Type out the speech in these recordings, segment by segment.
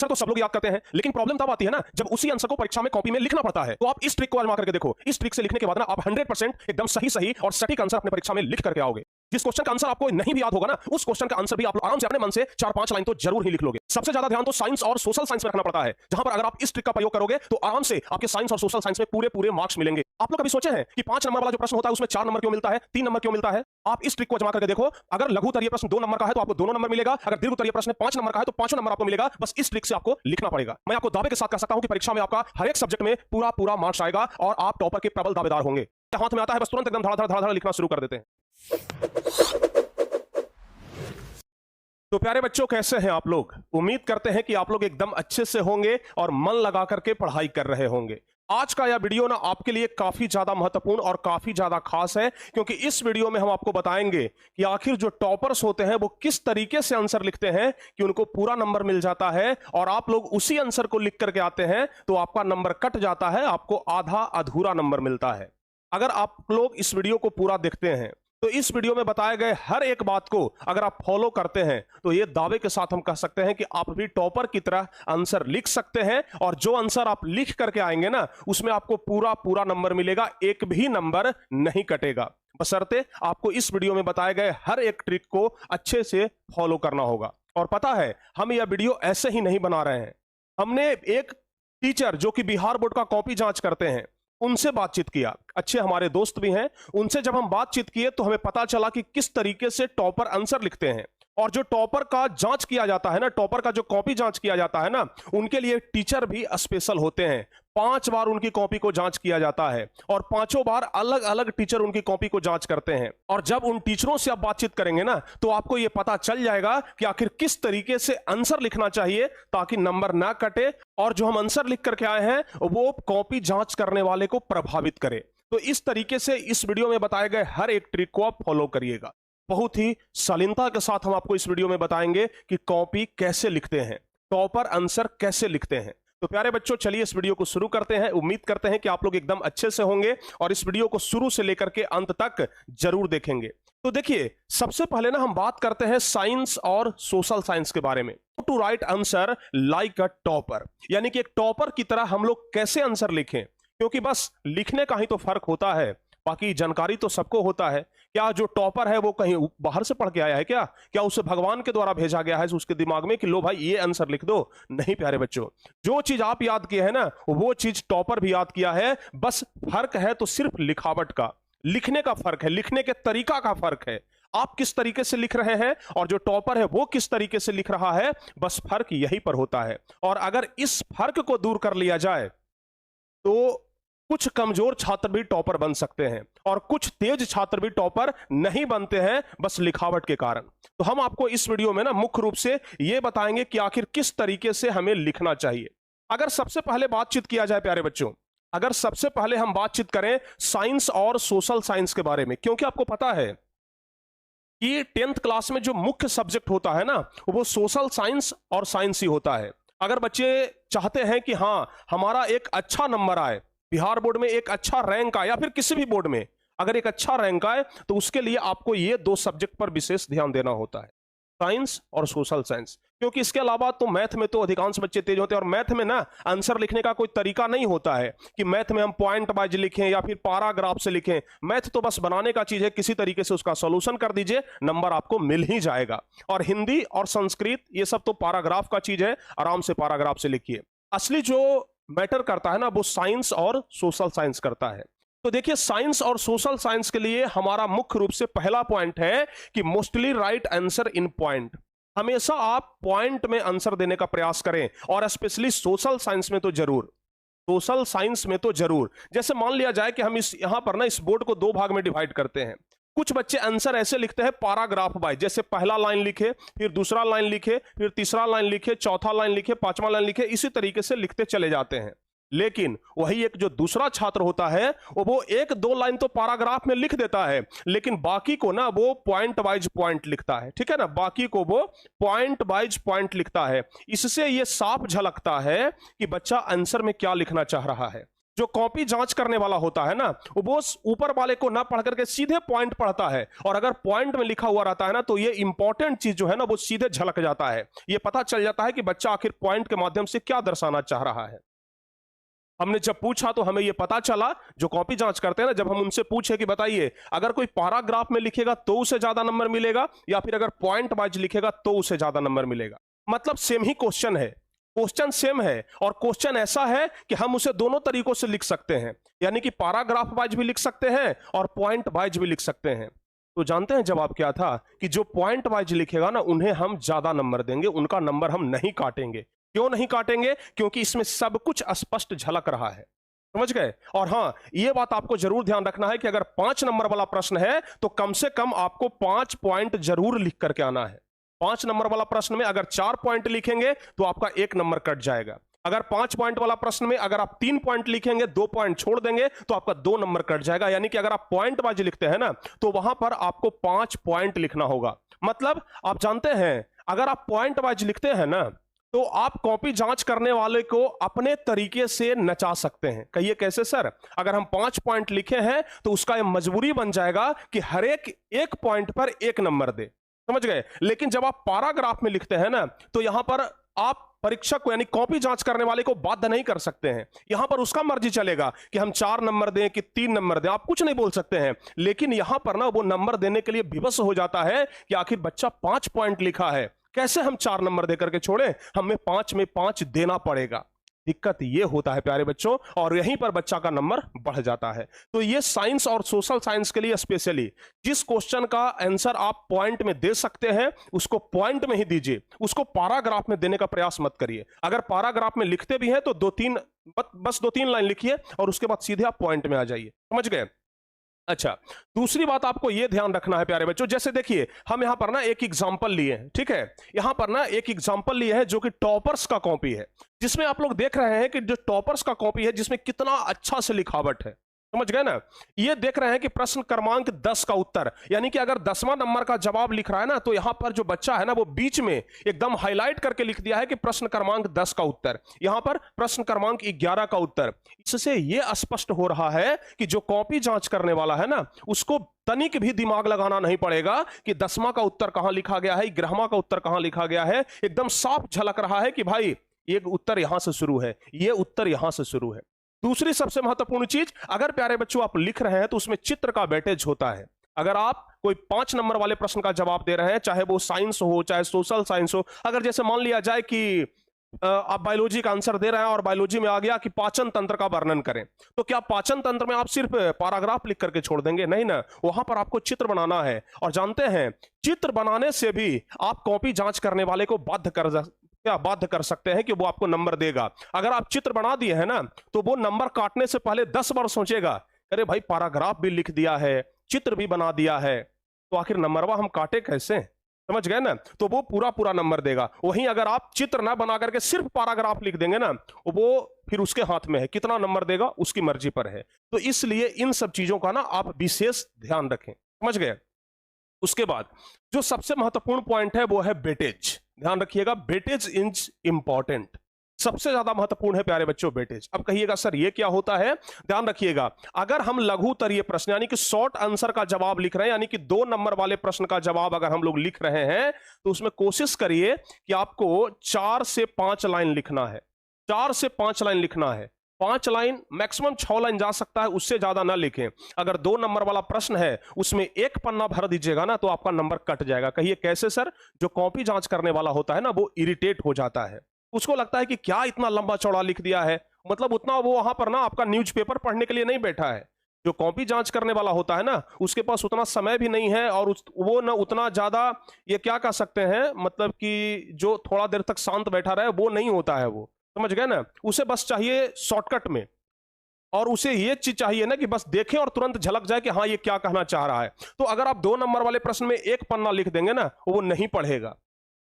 Answer तो सब लोग याद करते हैं, लेकिन प्रॉब्लम तब आती है ना जब उसी आंसर को परीक्षा में कॉपी में लिखना पड़ता है। तो आप इस ट्रिक को आजमा करके देखो। इस ट्रिक से लिखने के बाद ना आप 100% एकदम सही और सटीक आंसर अपने परीक्षा में लिख करके आओगे। जिस क्वेश्चन का आंसर आपको नहीं भी याद होगा ना, उस क्वेश्चन का आंसर भी आप आराम से अपने मन से 4-5 लाइन तो जरूर ही लिख लोगे। सबसे ज्यादा ध्यान तो साइंस और सोशल साइंस में रखना पड़ता है, जहां पर अगर आप इस ट्रिक का प्रयोग करोगे तो आराम से आपके साइंस और सोशल साइंस में पूरे मार्क्स मिलेंगे। आप लोग कभी सोचे हैं कि 5 नंबर वाला जो प्रश्न होता है उसमें 4 नंबर क्यों मिलता है, 3 नंबर क्यों मिलता है? आप इस ट्रिक को आजमा करके देखो। अगर लघु उत्तरीय प्रश्न 2 नंबर का है तो आपको दोनों नंबर मिलेगा, अगर दीर्घ उत्तरीय प्रश्न 5 नंबर का है तो 5 नंबर आपको मिलेगा। बस इस ट्रिक से आपको लिखना पड़ेगा। मैं आपको दावे के साथ कह सकता हूं कि परीक्षा में आपका हर एक सब्जेक्ट में पूरा मार्क्स आएगा और आप टॉपर के प्रबल दावेदार होंगे। हाथ में आता है बस तुरंत एकदम धड़ाधड़ लिखना शुरू कर देते हैं। तो प्यारे बच्चों, कैसे हैं आप लोग? उम्मीद करते हैं कि आप लोग एकदम अच्छे से होंगे और मन लगा करके पढ़ाई कर रहे होंगे। आज का यह वीडियो ना आपके लिए काफी ज्यादा महत्वपूर्ण और काफी ज्यादा खास है, क्योंकि इस वीडियो में हम आपको बताएंगे कि आखिर जो टॉपर्स होते हैं वो किस तरीके से आंसर लिखते हैं कि उनको पूरा नंबर मिल जाता है, और आप लोग उसी आंसर को लिख करके आते हैं तो आपका नंबर कट जाता है, आपको आधा अधूरा नंबर मिलता है। अगर आप लोग इस वीडियो को पूरा देखते हैं तो इस वीडियो में बताए गए हर एक बात को अगर आप फॉलो करते हैं तो ये दावे के साथ हम कह सकते हैं कि आप भी टॉपर की तरह आंसर लिख सकते हैं, और जो आंसर आप लिख करके आएंगे ना उसमें आपको पूरा नंबर मिलेगा, एक भी नंबर नहीं कटेगा। बशर्ते आपको इस वीडियो में बताए गए हर एक ट्रिक को अच्छे से फॉलो करना होगा। और पता है, हम यह वीडियो ऐसे ही नहीं बना रहे हैं। हमने एक टीचर जो कि बिहार बोर्ड का कॉपी जांच करते हैं उनसे बातचीत किया, अच्छे हमारे दोस्त भी हैं। उनसे जब हम बातचीत किए तो हमें पता चला कि किस तरीके से टॉपर आंसर लिखते हैं। और जो टॉपर का जांच किया जाता है ना, टॉपर का जो कॉपी जांच किया जाता है ना, उनके लिए टीचर भी स्पेशल होते हैं। 5 बार उनकी कॉपी को जांच किया जाता है और 5 बार अलग अलग टीचर उनकी कॉपी को जांच करते हैं। और जब उन टीचरों से आप बातचीत करेंगे ना तो आपको यह पता चल जाएगा कि आखिर किस तरीके से आंसर लिखना चाहिए ताकि नंबर ना कटे और जो हम आंसर लिख करके आए हैं वो कॉपी जांच करने वाले को प्रभावित करे। तो इस तरीके से इस वीडियो में बताए गए हर एक ट्रिक को आप फॉलो करिएगा। बहुत ही शालीनता के साथ हम आपको इस वीडियो में बताएंगे कि कॉपी कैसे लिखते हैं, टॉपर आंसर कैसे लिखते हैं। तो प्यारे बच्चों, चलिए इस वीडियो को शुरू करते हैं। उम्मीद करते हैं कि आप लोग एकदम अच्छे से होंगे और इस वीडियो को शुरू से लेकर के अंत तक जरूर देखेंगे। तो देखिए, सबसे पहले ना हम बात करते हैं साइंस और सोशल साइंस के बारे में। To write answer like a topper, यानी कि एक टॉपर की तरह हम लोग कैसे आंसर लिखें, क्योंकि बस लिखने का ही तो फर्क होता है, बाकी जानकारी तो सबको होता है। क्या जो टॉपर है वो कहीं बाहर से पढ़ के आया है? क्या उसे भगवान के द्वारा भेजा गया है उसके दिमाग में कि लो भाई ये आंसर लिख दो? नहीं प्यारे बच्चों, जो चीज आप याद किए हैं ना वो चीज टॉपर भी याद किया है। बस फर्क है तो सिर्फ लिखावट का, लिखने का फर्क है, लिखने के तरीका का फर्क है। आप किस तरीके से लिख रहे हैं और जो टॉपर है वो किस तरीके से लिख रहा है, बस फर्क यहीं पर होता है। और अगर इस फर्क को दूर कर लिया जाए तो कुछ कमजोर छात्र भी टॉपर बन सकते हैं और कुछ तेज छात्र भी टॉपर नहीं बनते हैं, बस लिखावट के कारण। तो हम आपको इस वीडियो में ना मुख्य रूप से यह बताएंगे कि आखिर किस तरीके से हमें लिखना चाहिए। अगर सबसे पहले बातचीत किया जाए प्यारे बच्चों, अगर सबसे पहले हम बातचीत करें साइंस और सोशल साइंस के बारे में, क्योंकि आपको पता है कि 10th क्लास में जो मुख्य सब्जेक्ट होता है ना वो सोशल साइंस और साइंस ही होता है। अगर बच्चे चाहते हैं कि हाँ हमारा एक अच्छा नंबर आए, बिहार बोर्ड में एक अच्छा रैंक आए या फिर किसी भी बोर्ड में अगर एक अच्छा रैंक आए, तो उसके लिए आपको ये 2 सब्जेक्ट पर विशेष ध्यान देना होता है, साइंस और सोशल साइंस। क्योंकि इसके अलावा तो मैथ में तो अधिकांश बच्चे तेज होते हैं, और मैथ में ना आंसर लिखने का कोई तरीका नहीं होता है कि मैथ में हम पॉइंट वाइज लिखें या फिर पैराग्राफ से लिखें। मैथ तो बस बनाने का चीज है, किसी तरीके से उसका सॉल्यूशन कर दीजिए, नंबर आपको मिल ही जाएगा। और हिंदी और संस्कृत ये सब तो पैराग्राफ का चीज है, आराम से पैराग्राफ से लिखिए। असली जो मैटर करता है ना वो साइंस और सोशल साइंस करता है। तो देखिए, साइंस और सोशल साइंस के लिए हमारा मुख्य रूप से पहला पॉइंट है कि mostly right answer in point. हमेशा आप पॉइंट में आंसर देने का प्रयास करें, और स्पेशली सोशल साइंस में तो जरूर, सोशल साइंस में तो जरूर। जैसे मान लिया जाए कि हम यहां पर ना इस बोर्ड को 2 भाग में डिवाइड करते हैं। कुछ बच्चे आंसर ऐसे लिखते हैं पैराग्राफ वाइज, जैसे पहला लाइन लिखे, फिर दूसरा लाइन लिखे, फिर तीसरा लाइन लिखे, चौथा लाइन लिखे, 5वां लाइन लिखे, इसी तरीके से लिखते चले जाते हैं। लेकिन वही एक जो दूसरा छात्र होता है वो 1-2 लाइन तो पैराग्राफ में लिख देता है, लेकिन बाकी को ना वो पॉइंट वाइज पॉइंट लिखता है। ठीक है ना, बाकी को वो पॉइंट वाइज पॉइंट लिखता है। इससे ये साफ झलकता है कि बच्चा आंसर में क्या लिखना चाह रहा है। जो कॉपी जांच करने वाला होता है ना, वो ऊपर वाले को ना पढ़ करके सीधे पॉइंट पढ़ता है, और अगर पॉइंट में लिखा हुआ रहता है ना, तो ये इंपॉर्टेंट चीज जो है ना वो सीधे झलक जाता है। ये पता चल जाता है कि बच्चा आखिर पॉइंट के माध्यम से क्या दर्शाना चाह रहा है। हमने जब पूछा तो हमें यह पता चला, जो कॉपी जांच करते हैं ना, जब हम उनसे पूछे कि बताइए अगर कोई पैराग्राफ में लिखेगा तो उसे ज्यादा नंबर मिलेगा, या फिर अगर पॉइंट वाइज लिखेगा तो उसे ज्यादा नंबर मिलेगा। मतलब सेम ही क्वेश्चन है, क्वेश्चन सेम है, और क्वेश्चन ऐसा है कि हम उसे दोनों तरीकों से लिख सकते हैं, यानी कि पैराग्राफ वाइज भी लिख सकते हैं और पॉइंट वाइज भी लिख सकते हैं। तो जानते हैं जवाब क्या था, कि जो पॉइंट वाइज लिखेगा ना उन्हें हम ज्यादा नंबर देंगे, उनका नंबर हम नहीं काटेंगे। क्यों नहीं काटेंगे? क्योंकि इसमें सब कुछ स्पष्ट झलक रहा है। समझ गए? और हां, यह बात आपको जरूर ध्यान रखना है कि अगर 5 नंबर वाला प्रश्न है तो कम से कम आपको 5 पॉइंट जरूर लिख करके आना है। 5 नंबर वाला प्रश्न में अगर 4 पॉइंट लिखेंगे तो आपका 1 नंबर कट जाएगा। अगर 5 पॉइंट वाला प्रश्न में अगर आप 3 पॉइंट लिखेंगे, 2 पॉइंट छोड़ देंगे, तो आपका 2 नंबर कट जाएगा। यानी कि अगर आप पॉइंट वाइज लिखते हैं ना, तो वहां पर आपको 5 पॉइंट लिखना होगा। मतलब आप जानते हैं, अगर आप पॉइंट वाइज लिखते हैं ना, तो आप कॉपी जांच करने वाले को अपने तरीके से नचा सकते हैं। कहिए कैसे सर? अगर हम 5 पॉइंट लिखे हैं तो उसका यह मजबूरी बन जाएगा कि हर एक पॉइंट पर 1 नंबर दे। समझ गए? लेकिन जब आप पैराग्राफ में लिखते हैं ना, तो यहां पर आप परीक्षक को, यानी कॉपी जांच करने वाले को बाध्य नहीं कर सकते हैं। यहां पर उसका मर्जी चलेगा कि हम 4 नंबर दें कि 3 नंबर दें, आप कुछ नहीं बोल सकते हैं। लेकिन यहां पर ना वो नंबर देने के लिए विवश हो जाता है कि आखिर बच्चा 5 पॉइंट लिखा है, कैसे हम 4 नंबर देकर के छोड़ें, हमें 5 में 5 देना पड़ेगा। दिक्कत ये होता है प्यारे बच्चों, और यहीं पर बच्चा का नंबर बढ़ जाता है। तो ये साइंस और सोशल साइंस के लिए स्पेशली, जिस क्वेश्चन का आंसर आप पॉइंट में दे सकते हैं उसको पॉइंट में ही दीजिए, उसको पैराग्राफ में देने का प्रयास मत करिए। अगर पैराग्राफ में लिखते भी हैं तो बस 2-3 लाइन लिखिए और उसके बाद सीधे आप पॉइंट में आ जाइए। समझ गए? अच्छा, दूसरी बात आपको यह ध्यान रखना है प्यारे बच्चों, जैसे देखिए हम यहां पर ना एक एग्जांपल लिए हैं, ठीक है? यहां पर ना एक एग्जांपल लिए हैं जो कि टॉपर्स का कॉपी है, जिसमें आप लोग देख रहे हैं कि जो टॉपर्स का कॉपी है जिसमें कितना अच्छा से लिखावट है। समझ गए ना? ये देख रहे हैं कि प्रश्न क्रमांक 10 का उत्तर, यानी कि अगर 10वां नंबर का जवाब लिख रहा है ना, तो यहां पर जो बच्चा है ना वो बीच में एकदम हाईलाइट करके लिख दिया है कि प्रश्न क्रमांक 10 का उत्तर, यहां पर प्रश्न क्रमांक 11 का उत्तर। इससे यह स्पष्ट हो रहा है कि जो कॉपी जांच करने वाला है ना, उसको तनिक भी दिमाग लगाना नहीं पड़ेगा कि 10वां का उत्तर कहां लिखा गया है, 11वां का उत्तर कहां लिखा गया है। एकदम साफ झलक रहा है कि भाई ये उत्तर यहां से शुरू है, ये उत्तर यहां से शुरू है। दूसरी सबसे महत्वपूर्ण चीज, अगर प्यारे बच्चों आप लिख रहे हैं तो उसमें चित्र का वेटेज होता है। अगर आप कोई 5 नंबर वाले प्रश्न का जवाब दे रहे हैं, चाहे वो साइंस हो चाहे सोशल साइंस हो, अगर जैसे मान लिया जाए कि आप बायोलॉजी का आंसर दे रहे हैं और बायोलॉजी में आ गया कि पाचन तंत्र का वर्णन करें, तो क्या पाचन तंत्र में आप सिर्फ पैराग्राफ लिख करके छोड़ देंगे? नहीं ना, वहां पर आपको चित्र बनाना है। और जानते हैं, चित्र बनाने से भी आप कॉपी जांच करने वाले को बाध्य कर सकते हैं कि वो आपको नंबर देगा। अगर आप चित्र बना दिए हैं ना, तो वो नंबर काटने से पहले 10 बार सोचेगा, अरे भाई पैराग्राफ भी लिख दिया है, चित्र भी बना दिया है, तो आखिर नंबरवा हम काटे कैसे? समझ गए ना? तो वो पूरा नंबर देगा। वहीं अगर आप चित्र ना बना करके सिर्फ पैराग्राफ लिख देंगे ना, वो फिर उसके हाथ में है, कितना नंबर देगा उसकी मर्जी पर है। तो इसलिए इन सब चीजों का ना आप विशेष ध्यान रखें। समझ गए? उसके बाद जो सबसे महत्वपूर्ण पॉइंट है वो है वेटेज। ध्यान रखिएगा, वेटेज इज इंपॉर्टेंट, सबसे ज्यादा महत्वपूर्ण है प्यारे बच्चों वेटेज। अब कहिएगा सर ये क्या होता है? ध्यान रखिएगा, अगर हम लघु उत्तरीय प्रश्न यानी कि शॉर्ट आंसर का जवाब लिख रहे हैं, यानी कि 2 नंबर वाले प्रश्न का जवाब अगर हम लोग लिख रहे हैं, तो उसमें कोशिश करिए कि आपको 4 से 5 लाइन लिखना है। 4 से 5 लाइन लिखना है। 5 लाइन, मैक्सिमम 6 लाइन जा सकता है, उससे ज्यादा ना लिखें। अगर 2 नंबर वाला प्रश्न है उसमें 1 पन्ना भर दीजिएगा ना, तो आपका नंबर कट जाएगा। कहिए कैसे सर? जो कॉपी जांच करने वाला होता है ना, वो इरिटेट हो जाता है, उसको लगता है कि क्या इतना लंबा चौड़ा लिख दिया है, मतलब उतना वो वहां पर ना आपका न्यूज़पेपर पढ़ने के लिए नहीं बैठा है। जो कॉपी जांच करने वाला होता है ना, उसके पास उतना समय भी नहीं है, और वो ना उतना ज्यादा, ये क्या कह सकते हैं, मतलब कि जो थोड़ा देर तक शांत बैठा रहे वो नहीं होता है वो। समझ गए ना? उसे बस चाहिए शॉर्टकट में, और उसे ये चीज चाहिए ना कि बस देखें और तुरंत झलक जाए कि हाँ ये क्या कहना चाह रहा है। तो अगर आप 2 नंबर वाले प्रश्न में 1 पन्ना लिख देंगे ना, वो नहीं पढ़ेगा,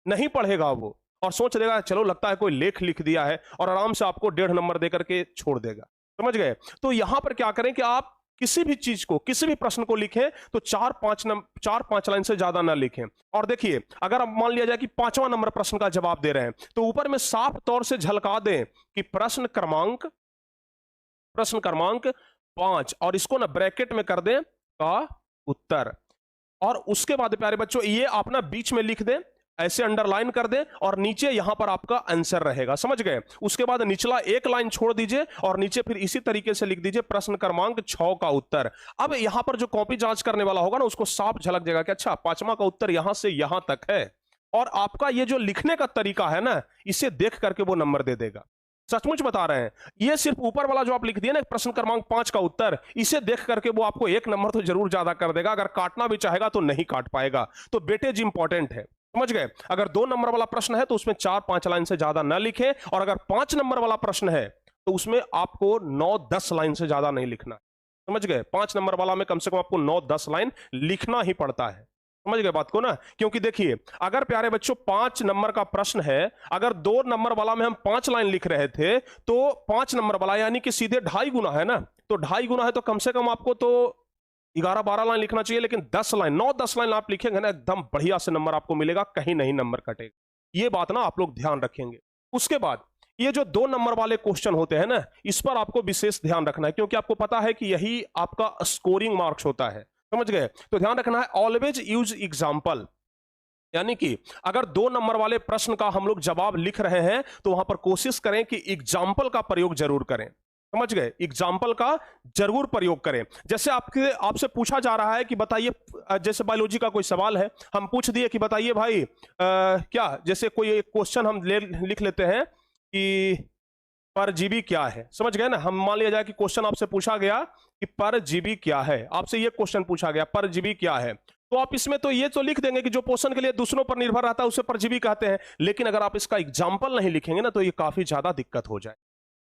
नहीं पढ़ेगा वो, और सोच लेगा चलो लगता है कोई लेख लिख दिया है, और आराम से आपको 1.5 नंबर देकर के छोड़ देगा। समझ गए? तो यहां पर क्या करें कि आप किसी भी चीज को, किसी भी प्रश्न को लिखें तो 4-5 लाइन से ज्यादा ना लिखें। और देखिए, अगर अब मान लिया जाए कि 5वां नंबर प्रश्न का जवाब दे रहे हैं, तो ऊपर में साफ तौर से झलका दें कि प्रश्न क्रमांक प्रश्न क्रमांक 5, और इसको ना ब्रैकेट में कर दें का उत्तर। और उसके बाद प्यारे बच्चों ये आप ना बीच में लिख दें, ऐसे अंडरलाइन कर दें, और नीचे यहां पर आपका आंसर रहेगा, समझ गए। उसके बाद निचला एक लाइन छोड़ दीजिए और नीचे फिर इसी तरीके से लिख दीजिए प्रश्न क्रमांक 6 का उत्तर। अब यहां पर जो कॉपी जांच करने वाला होगा ना उसको साफ झलक जाएगा कि अच्छा 5वां का उत्तर यहां से यहां तक है, और आपका ये जो लिखने का तरीका है ना इसे देख करके वो नंबर दे देगा। सचमुच बता रहे हैं, ये सिर्फ ऊपर वाला जो आप लिख दिए ना प्रश्न क्रमांक 5 का उत्तर, इसे देख करके वो आपको 1 नंबर तो जरूर ज्यादा कर देगा। अगर काटना भी चाहेगा तो नहीं काट पाएगा। तो वेटेज इंपॉर्टेंट है, समझ गए। अगर 2 नंबर वाला प्रश्न है तो उसमें 4-5 लाइन से ज्यादा ना लिखें, और अगर 5 नंबर वाला प्रश्न है तो उसमें आपको 9-10 लाइन से ज्यादा नहीं लिखना, समझ गए। 5 नंबर वाला में कम से कम आपको 9-10 लाइन लिखना ही पड़ता है, समझ गए बात को ना। क्योंकि देखिए अगर प्यारे बच्चों 5 नंबर का प्रश्न है, अगर 2 नंबर वाला में हम 5 लाइन लिख रहे थे तो 5 नंबर वाला यानी कि सीधे 2.5 गुना है ना, तो 2.5 गुना है तो कम से कम आपको तो 11-12 लाइन लिखना चाहिए। लेकिन 10 लाइन 9-10 लाइन आप लिखेंगे ना एकदम बढ़िया से नंबर आपको मिलेगा, कहीं नहीं नंबर कटेगा। ये बात ना आप लोग ध्यान रखेंगे। उसके बाद ये जो 2 नंबर वाले क्वेश्चन होते हैं ना इस पर आपको विशेष ध्यान रखना है, क्योंकि आपको पता है कि यही आपका स्कोरिंग मार्क्स होता है, समझ गए। तो ध्यान रखना है ऑलवेज यूज एग्जाम्पल, यानी कि अगर 2 नंबर वाले प्रश्न का हम लोग जवाब लिख रहे हैं तो वहां पर कोशिश करें कि एग्जाम्पल का प्रयोग जरूर करें, समझ गए। एग्जाम्पल का जरूर प्रयोग करें। जैसे आपसे पूछा जा रहा है कि बताइए, जैसे बायोलॉजी का कोई सवाल है, हम पूछ दिए कि बताइए भाई क्या, जैसे कोई क्वेश्चन हम लिख लेते हैं कि परजीवी क्या है, समझ गए ना। हम मान लिया जाए कि क्वेश्चन आपसे पूछा गया कि परजीवी क्या है, आपसे ये क्वेश्चन पूछा गया परजीवी क्या है, तो आप इसमें तो ये तो लिख देंगे कि जो पोषण के लिए दूसरों पर निर्भर रहता है उसे परजीवी कहते हैं। लेकिन अगर आप इसका एग्जाम्पल नहीं लिखेंगे ना तो ये काफी ज्यादा दिक्कत हो जाए।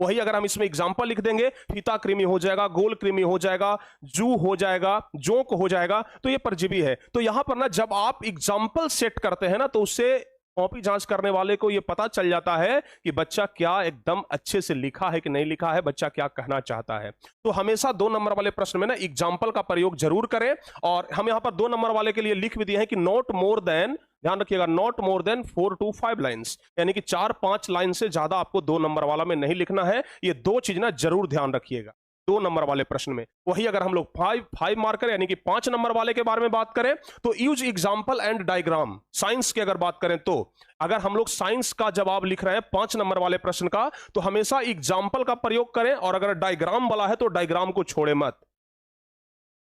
वही अगर हम इसमें एग्जाम्पल लिख देंगे, फीता कृमि हो जाएगा, गोल कृमि हो जाएगा, जू हो जाएगा, जोंक हो जाएगा, तो ये परजीवी है। तो यहां पर ना जब आप एग्जाम्पल सेट करते हैं ना तो उससे कॉपी जांच करने वाले को यह पता चल जाता है कि बच्चा क्या एकदम अच्छे से लिखा है कि नहीं लिखा है, बच्चा क्या कहना चाहता है। तो हमेशा 2 नंबर वाले प्रश्न में ना एग्जाम्पल का प्रयोग जरूर करें। और हम यहां पर 2 नंबर वाले के लिए लिख भी दिए हैं कि नॉट मोर देन, ध्यान रखिएगा, not more than 4 to 5 lines, यानी कि 4-5 लाइन से ज्यादा आपको 2 नंबर वाला में नहीं लिखना है। ये 2 चीज ना जरूर ध्यान रखिएगा 2 नंबर वाले प्रश्न में। वही अगर हम लोग 5 मार्कर यानी कि 5 नंबर वाले के बारे में बात करें तो use example and diagram. Science की अगर बात करें तो अगर हम लोग साइंस का जवाब लिख रहे हैं 5 नंबर वाले प्रश्न का तो हमेशा एग्जाम्पल का प्रयोग करें, और अगर डायग्राम वाला है तो डायग्राम को छोड़े मत,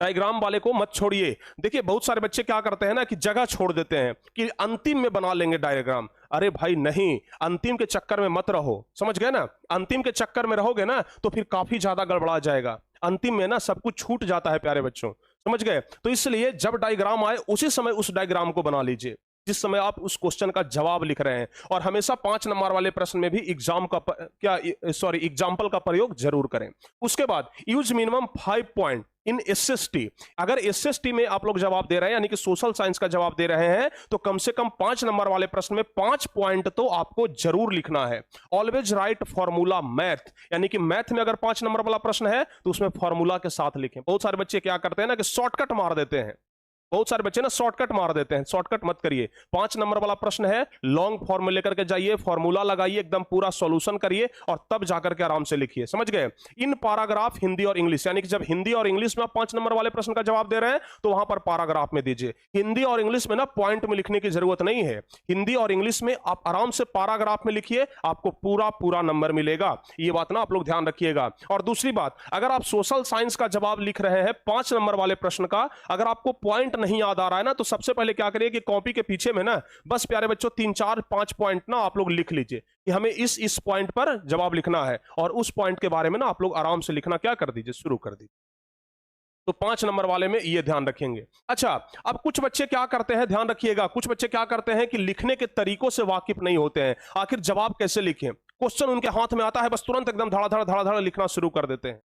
डायग्राम वाले को मत छोड़िए। देखिए बहुत सारे बच्चे क्या करते हैं ना कि जगह छोड़ देते हैं कि अंतिम में बना लेंगे डायग्राम। अरे भाई नहीं, अंतिम के चक्कर में मत रहो, समझ गए ना। अंतिम के चक्कर में रहोगे ना तो फिर काफी ज्यादा गड़बड़ा जाएगा। अंतिम में ना सब कुछ छूट जाता है प्यारे बच्चों, समझ गए। तो इसलिए जब डायग्राम आए उसी समय उस डायग्राम को बना लीजिए जिस समय आप उस क्वेश्चन का जवाब लिख रहे हैं। और हमेशा 5 नंबर वाले प्रश्न में भी एग्जाम्पल का प्रयोग जरूर करें। उसके बाद use minimum 5 point in SST. अगर एसएसटी में आप लोग जवाब दे रहे हैं यानी कि सोशल साइंस का जवाब दे रहे हैं तो कम से कम 5 नंबर वाले प्रश्न में 5 पॉइंट तो आपको जरूर लिखना है। ऑलवेज राइट फॉर्मूला मैथ, यानी कि मैथ में अगर 5 नंबर वाला प्रश्न है तो उसमें फॉर्मूला के साथ लिखें। बहुत सारे बच्चे क्या करते हैं ना कि शॉर्टकट मार देते हैं, बहुत सारे बच्चे ना शॉर्टकट मार देते हैं। शॉर्टकट मत करिए। 5 नंबर वाला प्रश्न है, लॉन्ग फॉर्म लेकर के जाइए, फॉर्मूला लगाइए, एकदम पूरा सॉल्यूशन करिए और तब जाकर के आराम से लिखिए, समझ गए। इन पैराग्राफ हिंदी और इंग्लिश, यानी कि जब हिंदी और इंग्लिश में आप 5 नंबर वाले प्रश्न का जवाब दे रहे हैं तो वहां पर पैराग्राफ में दीजिए। हिंदी और इंग्लिश में ना पॉइंट में लिखने की जरूरत नहीं है। हिंदी और इंग्लिश में आप आराम से पैराग्राफ में लिखिए, आपको पूरा नंबर मिलेगा। ये बात ना आप लोग ध्यान रखिएगा। और दूसरी बात, अगर आप सोशल साइंस का जवाब लिख रहे हैं 5 नंबर वाले प्रश्न का, अगर आपको पॉइंट नहीं याद आ रहा है ना तो सबसे पहले क्या करिए कि कॉपी के पीछे में ना बस प्यारे बच्चों 3-4-5 पॉइंट ना आप लोग लिख लीजिए कि हमें इस पॉइंट पर जवाब लिखना है, और उस पॉइंट के बारे में ना आप लोग आराम से लिखना क्या कर दीजिए, शुरू कर दीजिए। तो 5 नंबर वाले में ये ध्यान रखेंगे। अच्छा, अब कुछ बच्चे क्या करते हैं, ध्यान रखिएगा, कुछ बच्चे क्या करते हैं कि लिखने के तरीकों से वाकिफ नहीं होते हैं। आखिर जवाब कैसे लिखें, क्वेश्चन उनके हाथ में आता है, बस तुरंत एकदम धड़ाधड़ लिखना शुरू कर देते हैं,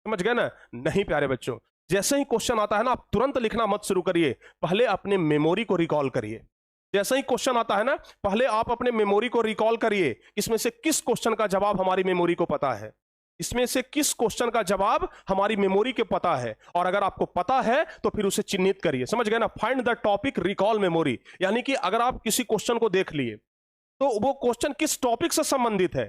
समझ गए ना। नहीं प्यारे बच्चों, जैसे ही क्वेश्चन आता है ना आप तुरंत लिखना मत शुरू करिए, पहले अपने मेमोरी को रिकॉल करिए। जैसे ही क्वेश्चन आता है ना पहले आप अपने मेमोरी को रिकॉल करिए, इसमें से किस क्वेश्चन का जवाब हमारी मेमोरी को पता है, इसमें से किस क्वेश्चन का जवाब हमारी मेमोरी के पता है। और अगर आपको पता है तो फिर उसे चिन्हित करिए, समझ गए ना। Find the topic, recall memory, यानी कि अगर आप किसी क्वेश्चन को देख लिए तो वो क्वेश्चन किस टॉपिक से संबंधित है,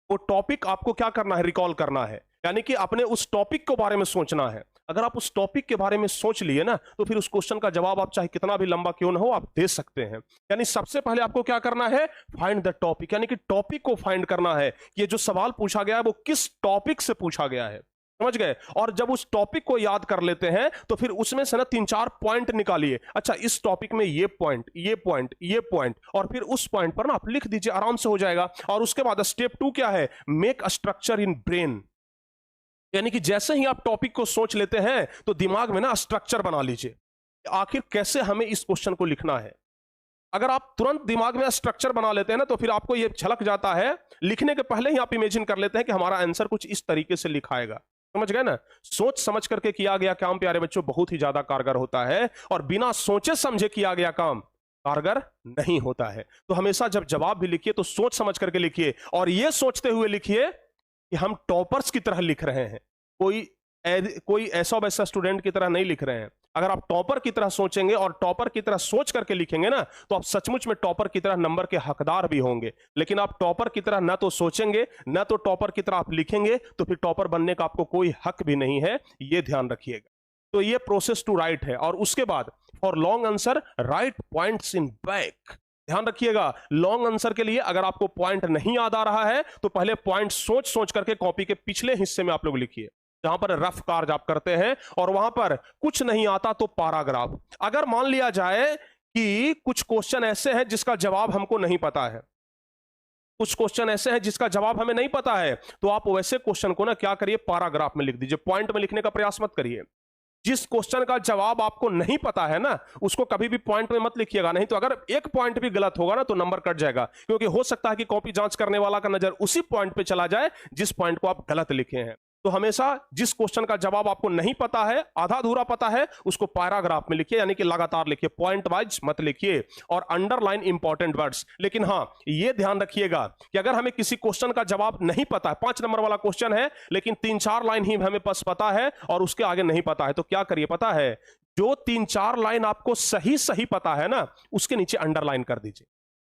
वो टॉपिक आपको क्या करना है, रिकॉल करना है। यानी कि अपने उस टॉपिक के बारे में सोचना है। अगर आप उस टॉपिक के बारे में सोच लिए ना, तो फिर उस क्वेश्चन का जवाब आप चाहे कितना भी लंबा क्यों ना हो, आप दे सकते हैं। यानी सबसे पहले आपको क्या करना है, फाइंड द टॉपिक, यानी कि टॉपिक को फाइंड करना है कि ये जो सवाल पूछा गया है वो किस टॉपिक से पूछा गया है, समझ गए। और जब उस टॉपिक को याद कर लेते हैं तो फिर उसमें से ना 3-4 पॉइंट निकालिए। अच्छा, इस टॉपिक में ये पॉइंट, ये पॉइंट, ये पॉइंट, और फिर उस पॉइंट पर ना आप लिख दीजिए, आराम से हो जाएगा। और उसके बाद स्टेप 2 क्या है, make a structure in brain, यानी कि जैसे ही आप टॉपिक को सोच लेते हैं तो दिमाग में ना स्ट्रक्चर बना लीजिए, आखिर कैसे हमें इस क्वेश्चन को लिखना है। अगर आप तुरंत दिमाग में स्ट्रक्चर बना लेते हैं ना, तो फिर आपको यह झलक जाता है, लिखने के पहले ही आप इमेजिन कर लेते हैं कि हमारा आंसर कुछ इस तरीके से लिखाएगा, समझ गए ना। सोच समझ करके किया गया काम प्यारे बच्चों बहुत ही ज्यादा कारगर होता है, और बिना सोचे समझे किया गया काम कारगर नहीं होता है। तो हमेशा जब जवाब भी लिखिए तो सोच समझ करके लिखिए, और यह सोचते हुए लिखिए कि हम टॉपर्स की तरह लिख रहे हैं, कोई ऐसा वैसा स्टूडेंट की तरह नहीं लिख रहे हैं। अगर आप टॉपर की तरह सोचेंगे और टॉपर की तरह सोच करके लिखेंगे ना, तो आप सचमुच में टॉपर की तरह नंबर के हकदार भी होंगे। लेकिन आप टॉपर की तरह ना तो सोचेंगे ना तो टॉपर की तरह आप लिखेंगे, तो फिर टॉपर बनने का आपको कोई हक भी नहीं है, ये ध्यान रखिएगा। तो ये प्रोसेस टू राइट है। और उसके बाद for long answer right points in back, ध्यान रखिएगा। लॉन्ग आंसर के लिए अगर आपको पॉइंट नहीं याद आ रहा है तो पहले पॉइंट सोच सोच करके कॉपी के पिछले हिस्से में आप लोग लिखिए, जहां पर रफ कार्य आप करते हैं, और वहां पर कुछ नहीं आता तो पैराग्राफ। अगर मान लिया जाए कि कुछ क्वेश्चन ऐसे हैं जिसका जवाब हमको नहीं पता है, कुछ क्वेश्चन ऐसे हैं जिसका जवाब हमें नहीं पता है, तो आप वैसे क्वेश्चन को ना क्या करिए, पैराग्राफ में लिख दीजिए, पॉइंट में लिखने का प्रयास मत करिए। जिस क्वेश्चन का जवाब आपको नहीं पता है ना, उसको कभी भी पॉइंट में मत लिखिएगा, नहीं तो अगर एक पॉइंट भी गलत होगा ना तो नंबर कट जाएगा। क्योंकि हो सकता है कि कॉपी जांच करने वाला का नजर उसी पॉइंट पे चला जाए जिस पॉइंट को आप गलत लिखे हैं। तो हमेशा जिस क्वेश्चन का जवाब आपको नहीं पता है, आधा अधूरा पता है, उसको पैराग्राफ में लिखिए, यानी कि लगातार लिखिए, पॉइंट वाइज मत लिखिए, और अंडरलाइन इंपॉर्टेंट वर्ड्स। लेकिन हां, यह ध्यान रखिएगा कि अगर हमें किसी क्वेश्चन का जवाब नहीं पता है, 5 नंबर वाला क्वेश्चन है, लेकिन 3-4 लाइन ही हमें बस पता है और उसके आगे नहीं पता है, तो क्या करिए पता है, जो 3-4 लाइन आपको सही सही पता है ना, उसके नीचे अंडरलाइन कर दीजिए,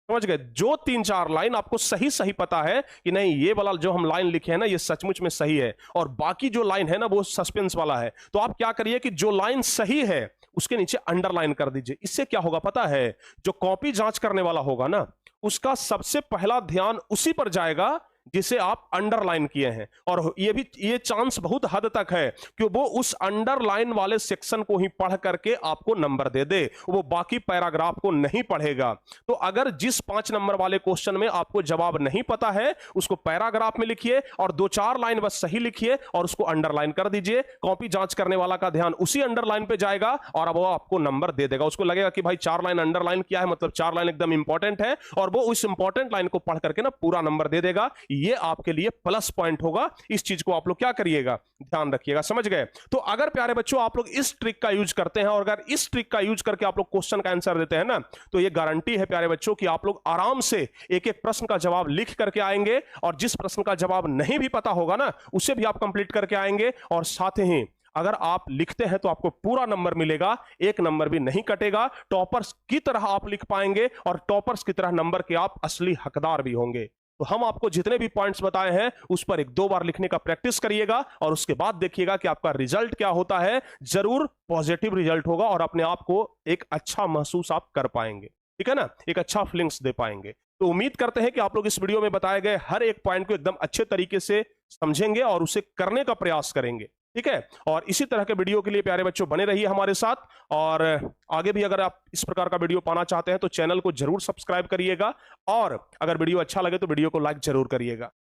समझ गए। जो 3-4 लाइन आपको सही सही पता है कि नहीं, ये वाला जो हम लाइन लिखे हैं ना ये सचमुच में सही है, और बाकी जो लाइन है ना वो सस्पेंस वाला है, तो आप क्या करिए कि जो लाइन सही है उसके नीचे अंडरलाइन कर दीजिए। इससे क्या होगा पता है, जो कॉपी जांच करने वाला होगा ना, उसका सबसे पहला ध्यान उसी पर जाएगा जिसे आप अंडरलाइन किए हैं, और ये चांस बहुत हद तक है कि वो उस अंडरलाइन वाले सेक्शन को ही पढ़ करके आपको नंबर दे दे, वो बाकी पैराग्राफ को नहीं पढ़ेगा। तो अगर जिस 5 नंबर वाले क्वेश्चन में आपको जवाब नहीं पता है, उसको पैराग्राफ में लिखिए और 2-4 लाइन बस सही लिखिए और उसको अंडरलाइन कर दीजिए। कॉपी जांच करने वाला का ध्यान उसी अंडरलाइन पे जाएगा और अब वो आपको नंबर दे देगा। उसको लगेगा कि भाई 4 लाइन अंडरलाइन किया है, मतलब 4 लाइन एकदम इंपॉर्टेंट है, और वो उस इंपॉर्टेंट लाइन को पढ़ करके ना पूरा नंबर दे देगा। ये आपके लिए प्लस पॉइंट होगा। इस चीज को आप लोग क्या करिएगा, ध्यान रखिएगा, समझ गए। तो अगर प्यारे बच्चों आप लोग इस ट्रिक का यूज करते हैं और अगर इस ट्रिक का यूज करके आप लोग क्वेश्चन का आंसर देते हैं ना, तो ये गारंटी है प्यारे बच्चों कि आप लोग आराम से एक एक प्रश्न का जवाब लिख करके आएंगे, और जिस प्रश्न का जवाब नहीं भी पता होगा ना उसे भी आप कंप्लीट करके आएंगे। और साथ ही अगर आप लिखते हैं तो आपको पूरा नंबर मिलेगा, एक नंबर भी नहीं कटेगा। टॉपर्स की तरह आप लिख पाएंगे और टॉपर्स की तरह नंबर के आप असली हकदार भी होंगे। तो हम आपको जितने भी पॉइंट्स बताए हैं उस पर 1-2 बार लिखने का प्रैक्टिस करिएगा, और उसके बाद देखिएगा कि आपका रिजल्ट क्या होता है। जरूर पॉजिटिव रिजल्ट होगा और अपने आप को एक अच्छा महसूस आप कर पाएंगे, ठीक है ना, एक अच्छा फीलिंग्स दे पाएंगे। तो उम्मीद करते हैं कि आप लोग इस वीडियो में बताए गए हर एक पॉइंट को एकदम अच्छे तरीके से समझेंगे और उसे करने का प्रयास करेंगे, ठीक है। और इसी तरह के वीडियो के लिए प्यारे बच्चों बने रहिए हमारे साथ, और आगे भी अगर आप इस प्रकार का वीडियो पाना चाहते हैं तो चैनल को जरूर सब्सक्राइब करिएगा, और अगर वीडियो अच्छा लगे तो वीडियो को लाइक जरूर करिएगा।